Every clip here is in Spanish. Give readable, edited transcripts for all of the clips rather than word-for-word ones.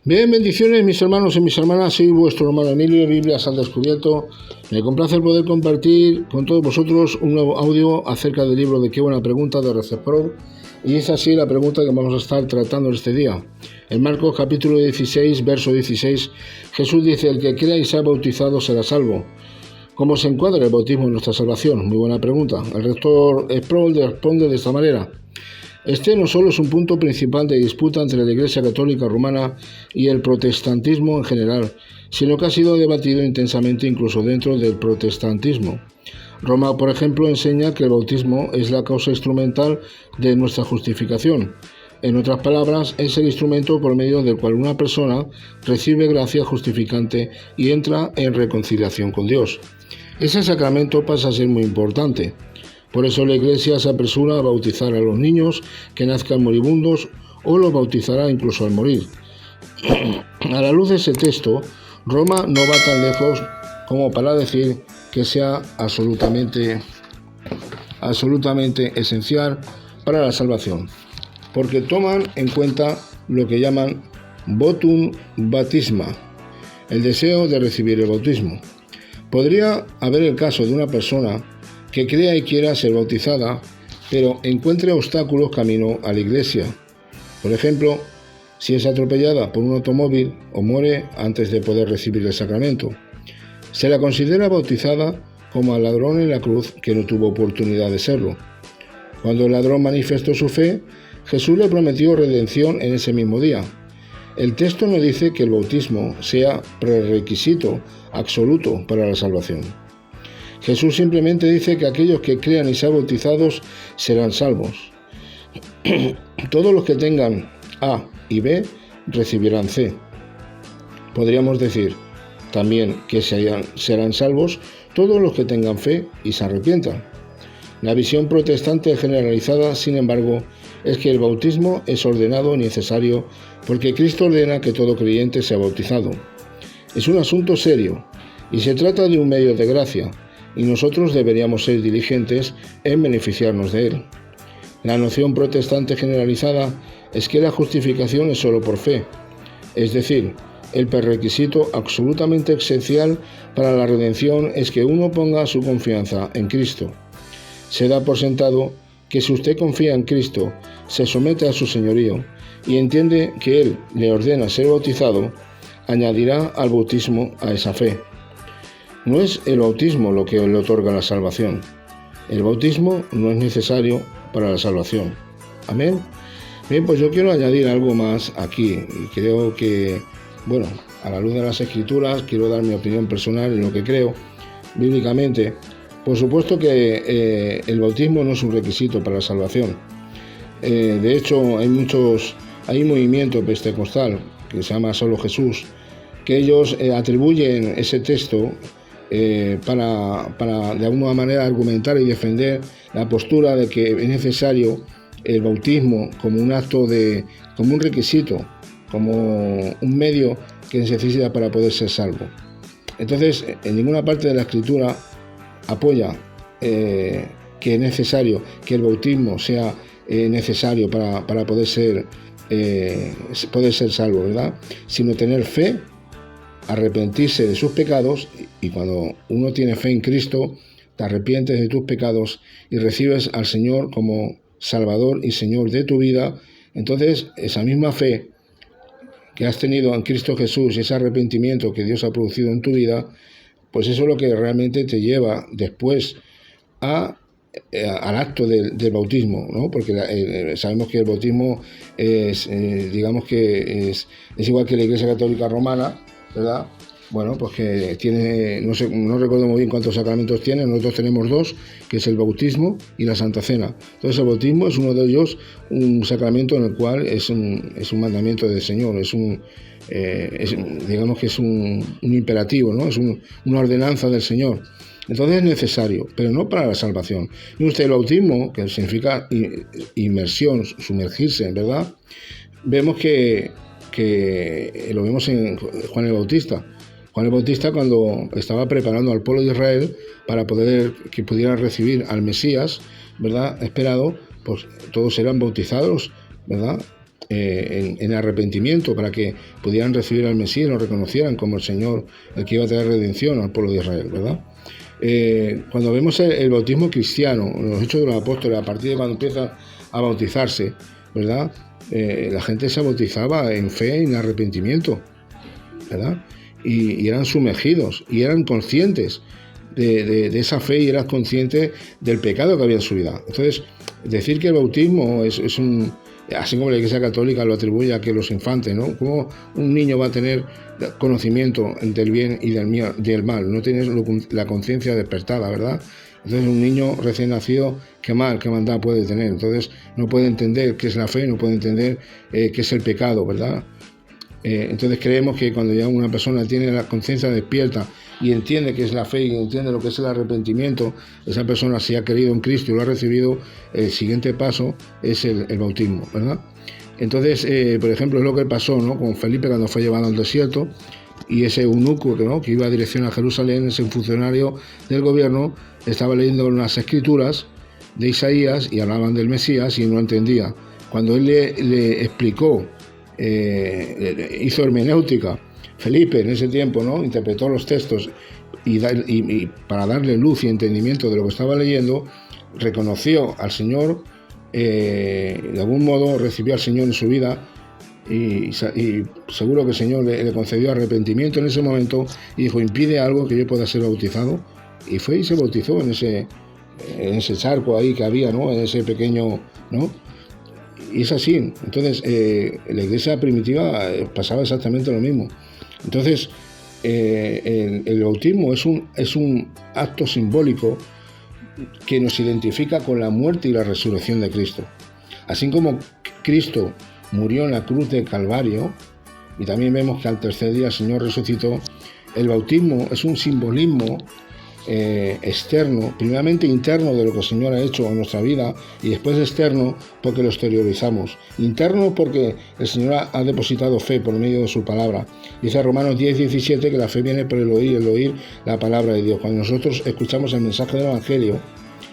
Bien, bendiciones mis hermanos y mis hermanas, soy vuestro hermano Emilio, Biblias al Descubierto. Me complace poder compartir con todos vosotros un nuevo audio acerca del libro de Qué buena pregunta de R.C. Sproul, y es así la pregunta que vamos a estar tratando este día. En Marcos capítulo 16, verso 16, Jesús dice: el que crea y sea bautizado será salvo. ¿Cómo se encuadra el bautismo en nuestra salvación? Muy buena pregunta. El rector Sproul responde de esta manera: este no solo es un punto principal de disputa entre la Iglesia Católica Romana y el protestantismo en general, sino que ha sido debatido intensamente incluso dentro del protestantismo. Roma, por ejemplo, enseña que el bautismo es la causa instrumental de nuestra justificación. En otras palabras, es el instrumento por medio del cual una persona recibe gracia justificante y entra en reconciliación con Dios. Ese sacramento pasa a ser muy importante. Por eso la Iglesia se apresura a bautizar a los niños que nazcan moribundos o los bautizará incluso al morir. A la luz de ese texto, Roma no va tan lejos como para decir que sea absolutamente esencial para la salvación, porque toman en cuenta lo que llaman votum baptisma, el deseo de recibir el bautismo. Podría haber el caso de una persona que crea y quiera ser bautizada, pero encuentre obstáculos camino a la iglesia. Por ejemplo, si es atropellada por un automóvil o muere antes de poder recibir el sacramento. Se la considera bautizada como al ladrón en la cruz que no tuvo oportunidad de serlo. Cuando el ladrón manifestó su fe, Jesús le prometió redención en ese mismo día. El texto no dice que el bautismo sea prerequisito absoluto para la salvación. Jesús simplemente dice que aquellos que crean y sean bautizados serán salvos. Todos los que tengan A y B recibirán C. Podríamos decir también que serán salvos todos los que tengan fe y se arrepientan. La visión protestante generalizada, sin embargo, es que el bautismo es ordenado y necesario porque Cristo ordena que todo creyente sea bautizado. Es un asunto serio y se trata de un medio de gracia, y nosotros deberíamos ser diligentes en beneficiarnos de él. La noción protestante generalizada es que la justificación es solo por fe, es decir, el prerequisito absolutamente esencial para la redención es que uno ponga su confianza en Cristo. Se da por sentado que si usted confía en Cristo, se somete a su señorío y entiende que Él le ordena ser bautizado, añadirá al bautismo a esa fe. No es el bautismo lo que le otorga la salvación. El bautismo no es necesario para la salvación. Amén. Bien, pues yo quiero añadir algo más aquí. Y creo que, a la luz de las Escrituras, quiero dar mi opinión personal en lo que creo bíblicamente. Por supuesto que el bautismo no es un requisito para la salvación. De hecho, hay un movimiento pentecostal que se llama Solo Jesús, que ellos atribuyen ese texto para de alguna manera argumentar y defender la postura de que es necesario el bautismo como un acto como un requisito, como un medio que se necesita para poder ser salvo. Entonces, en ninguna parte de la Escritura apoya que es necesario que el bautismo sea necesario para poder ser salvo, ¿verdad? Sino tener fe, arrepentirse de sus pecados, y cuando uno tiene fe en Cristo, te arrepientes de tus pecados y recibes al Señor como Salvador y Señor de tu vida. Entonces, esa misma fe que has tenido en Cristo Jesús y ese arrepentimiento que Dios ha producido en tu vida, pues eso es lo que realmente te lleva después al acto del bautismo, ¿no? Porque sabemos que el bautismo es, es igual que la Iglesia Católica Romana, ¿verdad? Bueno, pues que tiene, no recuerdo muy bien cuántos sacramentos tiene, nosotros tenemos dos, que es el bautismo y la Santa Cena. Entonces el bautismo es uno de ellos, un sacramento en el cual es un mandamiento del Señor, es un imperativo, ¿no? Es una ordenanza del Señor. Entonces es necesario, pero no para la salvación. Y usted, el bautismo, que significa inmersión, sumergirse, ¿verdad? Vemos que lo vemos en Juan el Bautista. Juan el Bautista, cuando estaba preparando al pueblo de Israel para que pudiera recibir al Mesías, ¿verdad?, esperado, pues todos eran bautizados, ¿verdad?, en arrepentimiento, para que pudieran recibir al Mesías y lo reconocieran como el Señor, el que iba a traer redención al pueblo de Israel, ¿verdad? Cuando vemos el bautismo cristiano, los Hechos de los Apóstoles, a partir de cuando empiezan a bautizarse, ¿verdad? La gente se bautizaba en fe y en arrepentimiento, ¿verdad? Y eran sumergidos y eran conscientes de esa fe y eran conscientes del pecado que había en su vida. Entonces, decir que el bautismo es un... Así como la Iglesia Católica lo atribuye a que los infantes, ¿no? ¿Cómo un niño va a tener conocimiento del bien y del mal? No tiene la conciencia despertada, ¿verdad? Entonces un niño recién nacido, qué maldad puede tener. Entonces no puede entender qué es la fe, no puede entender qué es el pecado, ¿verdad? Entonces creemos que cuando ya una persona tiene la conciencia despierta y entiende qué es la fe y entiende lo que es el arrepentimiento, esa persona, si ha creído en Cristo y lo ha recibido, el siguiente paso es el bautismo, ¿verdad? Entonces, por ejemplo, es lo que pasó, ¿no?, con Felipe cuando fue llevado al desierto, y ese eunuco, ¿no?, que iba a dirección a Jerusalén, ese funcionario del gobierno, estaba leyendo unas escrituras de Isaías y hablaban del Mesías y no entendía. Cuando él le explicó, hizo hermenéutica, Felipe en ese tiempo, ¿no?, interpretó los textos y para darle luz y entendimiento de lo que estaba leyendo, reconoció al Señor, de algún modo recibió al Señor en su vida y seguro que el Señor le concedió arrepentimiento en ese momento y dijo: impide algo que yo pueda ser bautizado, y fue y se bautizó en ese charco ahí que había, ¿no?, en ese pequeño, ¿no? Y es así. Entonces, la iglesia primitiva pasaba exactamente lo mismo. Entonces, el bautismo es un acto simbólico que nos identifica con la muerte y la resurrección de Cristo. Así como Cristo murió en la cruz del Calvario, y también vemos que al tercer día el Señor resucitó, el bautismo es un simbolismo externo, primeramente interno de lo que el Señor ha hecho en nuestra vida, y después externo porque lo exteriorizamos. Interno porque el Señor ha depositado fe por medio de su palabra. Dice Romanos 10:17 que la fe viene por el oír la palabra de Dios. Cuando nosotros escuchamos el mensaje del Evangelio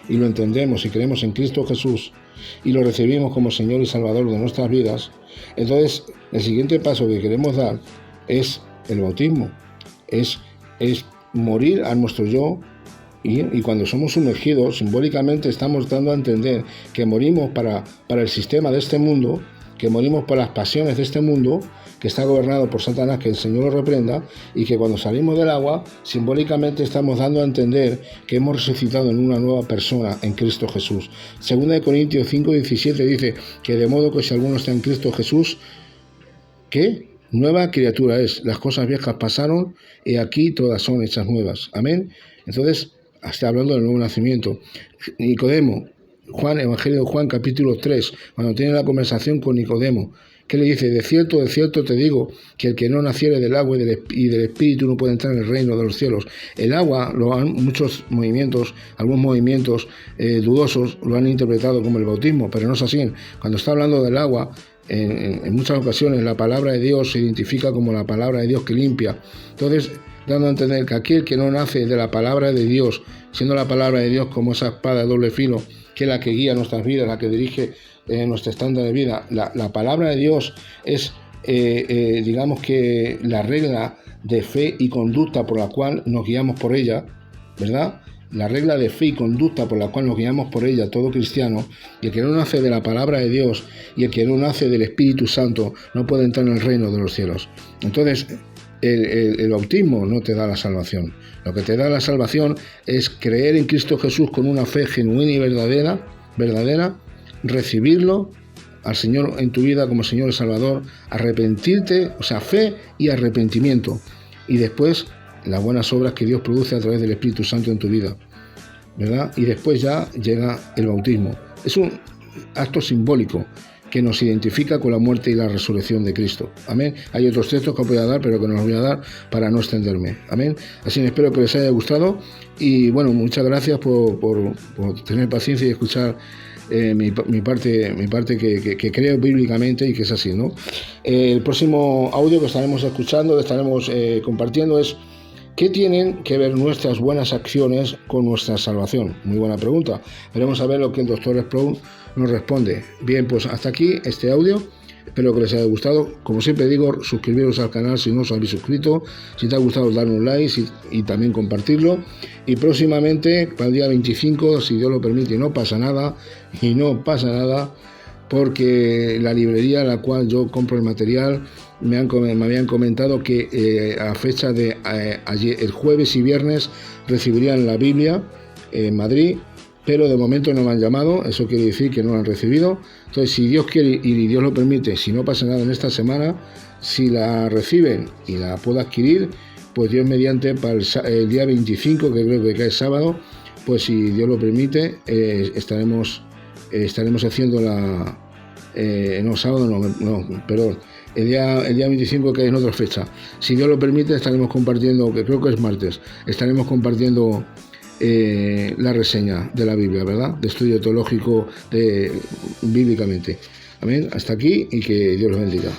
y lo entendemos y creemos en Cristo Jesús y lo recibimos como Señor y Salvador de nuestras vidas, entonces el siguiente paso que queremos dar es el bautismo, es morir a nuestro yo, y cuando somos sumergidos, simbólicamente estamos dando a entender que morimos para el sistema de este mundo, que morimos por las pasiones de este mundo, que está gobernado por Satanás, que el Señor lo reprenda, y que cuando salimos del agua, simbólicamente estamos dando a entender que hemos resucitado en una nueva persona en Cristo Jesús. 2 Corintios 5:17 dice que de modo que si alguno está en Cristo Jesús, ¿qué? Nueva criatura es, las cosas viejas pasaron y aquí todas son hechas nuevas. Amén. Entonces, está hablando del nuevo nacimiento. Nicodemo, Evangelio de Juan, capítulo 3, cuando tiene la conversación con Nicodemo, ¿qué le dice? De cierto te digo, que el que no naciere del agua y del Espíritu no puede entrar en el reino de los cielos. El agua, algunos movimientos dudosos lo han interpretado como el bautismo, pero no es así. Cuando está hablando del agua, en muchas ocasiones la palabra de Dios se identifica como la palabra de Dios que limpia. Entonces, dando a entender que aquel que no nace de la palabra de Dios, siendo la palabra de Dios como esa espada de doble filo, que es la que guía nuestras vidas, la que dirige nuestro estándar de vida, la palabra de Dios es, digamos que la regla de fe y conducta por la cual nos guiamos por ella, ¿verdad? La regla de fe y conducta por la cual nos guiamos por ella, todo cristiano, y el que no nace de la palabra de Dios y el que no nace del Espíritu Santo no puede entrar en el reino de los cielos. Entonces, el bautismo no te da la salvación. Lo que te da la salvación es creer en Cristo Jesús con una fe genuina y verdadera, recibirlo al Señor en tu vida como Señor y Salvador, arrepentirte, o sea, fe y arrepentimiento, y después las buenas obras que Dios produce a través del Espíritu Santo en tu vida, ¿verdad? Y después ya llega el bautismo. Es un acto simbólico que nos identifica con la muerte y la resurrección de Cristo. Amén. Hay otros textos que os voy a dar, pero que no los voy a dar para no extenderme. Amén. Así que espero que les haya gustado y bueno, muchas gracias por tener paciencia y escuchar mi parte que creo bíblicamente y que es así, ¿no? El próximo audio que estaremos escuchando, que estaremos compartiendo es: ¿qué tienen que ver nuestras buenas acciones con nuestra salvación? Muy buena pregunta. Veremos a ver lo que el doctor Sproul nos responde. Bien, pues hasta aquí este audio. Espero que les haya gustado. Como siempre digo, suscribiros al canal si no os habéis suscrito. Si te ha gustado, darle un like y también compartirlo. Y próximamente, para el día 25, si Dios lo permite, no pasa nada, porque la librería en la cual yo compro el material me habían comentado que a fecha de ayer, el jueves y viernes recibirían la Biblia en Madrid, pero de momento no me han llamado. Eso quiere decir que no la han recibido. Entonces, si Dios quiere y Dios lo permite, si no pasa nada en esta semana, si la reciben y la puedo adquirir, pues Dios mediante, para el día 25, que creo que cae sábado, pues si Dios lo permite, estaremos haciendo perdón, el día 25, que hay en otra fecha. Si Dios lo permite, estaremos compartiendo, que creo que es martes, estaremos compartiendo la reseña de la Biblia, ¿verdad? De estudio teológico bíblicamente. Amén. Hasta aquí y que Dios los bendiga.